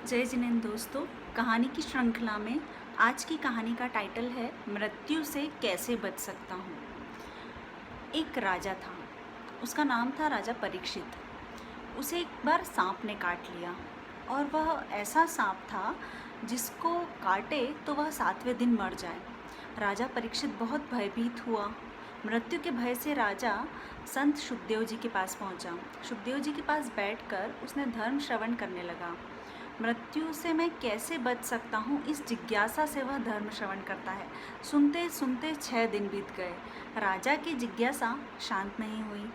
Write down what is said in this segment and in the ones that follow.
जय जिनेंद्र दोस्तों। कहानी की श्रृंखला में आज की कहानी का टाइटल है मृत्यु से कैसे बच सकता हूँ। एक राजा था, उसका नाम था राजा परीक्षित। उसे एक बार सांप ने काट लिया और वह ऐसा सांप था जिसको काटे तो वह 7वें दिन मर जाए। राजा परीक्षित बहुत भयभीत हुआ। मृत्यु के भय से राजा संत शुकदेव जी के पास पहुंचा। शुकदेव जी के पास बैठकर उसने धर्म श्रवण करने लगा। मृत्यु से मैं कैसे बच सकता हूँ, इस जिज्ञासा से वह धर्म श्रवण करता है। सुनते सुनते 6 दिन बीत गए। राजा की जिज्ञासा शांत नहीं हुई।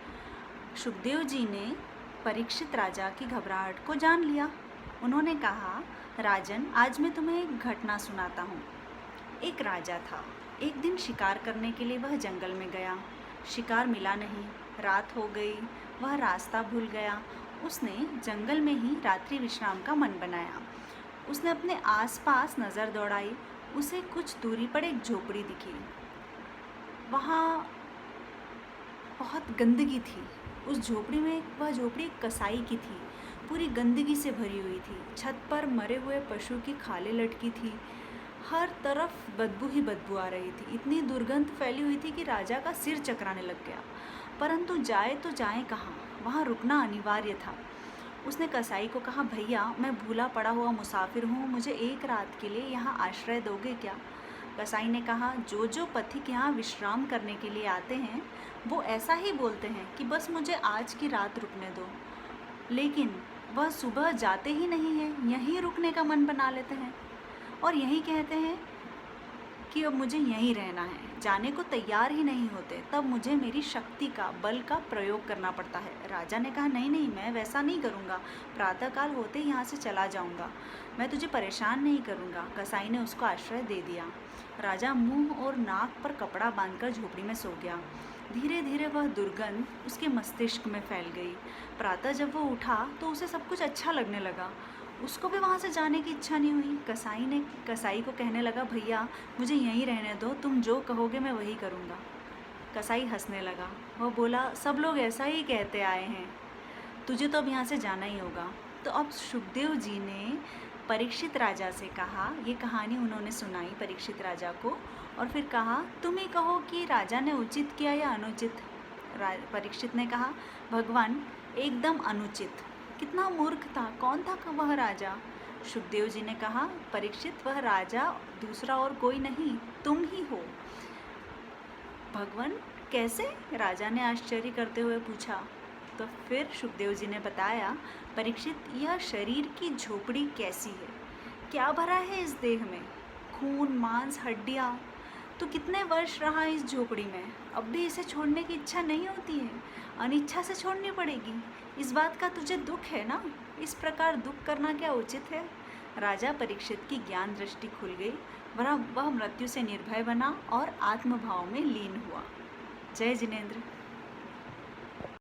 शुकदेव जी ने परीक्षित राजा की घबराहट को जान लिया। उन्होंने कहा, राजन, आज मैं तुम्हें एक घटना सुनाता हूँ। एक राजा था। एक दिन शिकार करने के लिए वह जंगल में गया। शिकार मिला नहीं, रात हो गई, वह रास्ता भूल गया। उसने जंगल में ही रात्रि विश्राम का मन बनाया। उसने अपने आसपास नज़र दौड़ाई। उसे कुछ दूरी पर एक झोपड़ी दिखी। वहाँ बहुत गंदगी थी। उस झोपड़ी में वह झोपड़ी एक कसाई की थी, पूरी गंदगी से भरी हुई थी। छत पर मरे हुए पशु की खालें लटकी थी। हर तरफ बदबू ही बदबू आ रही थी। इतनी दुर्गंध फैली हुई थी कि राजा का सिर चकराने लग गया। परंतु जाए तो जाए कहाँ, वहाँ रुकना अनिवार्य था। उसने कसाई को कहा, भैया, मैं भूला पड़ा हुआ मुसाफिर हूँ, मुझे एक रात के लिए यहाँ आश्रय दोगे क्या? कसाई ने कहा, जो जो पथिक यहाँ विश्राम करने के लिए आते हैं वो ऐसा ही बोलते हैं कि बस मुझे आज की रात रुकने दो, लेकिन वह सुबह जाते ही नहीं हैं, यहीं रुकने का मन बना लेते हैं और यही कहते हैं कि अब मुझे यहीं रहना है, जाने को तैयार ही नहीं होते। तब मुझे मेरी शक्ति का, बल का प्रयोग करना पड़ता है। राजा ने कहा, नहीं नहीं, मैं वैसा नहीं करूँगा, प्रातःकाल होते ही यहाँ से चला जाऊँगा, मैं तुझे परेशान नहीं करूँगा। कसाई ने उसको आश्रय दे दिया। राजा मुंह और नाक पर कपड़ा बांधकर झोपड़ी में सो गया। धीरे धीरे वह दुर्गंध उसके मस्तिष्क में फैल गई। प्रातः जब वो उठा तो उसे सब कुछ अच्छा लगने लगा। उसको भी वहाँ से जाने की इच्छा नहीं हुई। कसाई को कहने लगा, भैया, मुझे यहीं रहने दो, तुम जो कहोगे मैं वही करूँगा। कसाई हंसने लगा। वह बोला, सब लोग ऐसा ही कहते आए हैं, तुझे तो अब यहाँ से जाना ही होगा। तो अब शुकदेव जी ने परीक्षित राजा से कहा, ये कहानी उन्होंने सुनाई परीक्षित राजा को और फिर कहा, तुम ही कहो कि राजा ने उचित किया या अनुचित। परीक्षित ने कहा, भगवान, एकदम अनुचित। कितना मूर्ख था, कौन था वह राजा? शुकदेव जी ने कहा, परीक्षित, वह राजा दूसरा और कोई नहीं, तुम ही हो। भगवान, कैसे? राजा ने आश्चर्य करते हुए पूछा। तो फिर शुकदेव जी ने बताया, परीक्षित, यह शरीर की झोपड़ी कैसी है, क्या भरा है इस देह में? खून, मांस, हड्डियाँ। तो कितने वर्ष रहा इस झोपड़ी में, अब भी इसे छोड़ने की इच्छा नहीं होती है, अनिच्छा से छोड़नी पड़ेगी। इस बात का तुझे दुख है ना? इस प्रकार दुख करना क्या उचित है? राजा परीक्षित की ज्ञान दृष्टि खुल गई। वह मृत्यु से निर्भय बना और आत्मभाव में लीन हुआ। जय जिनेंद्र।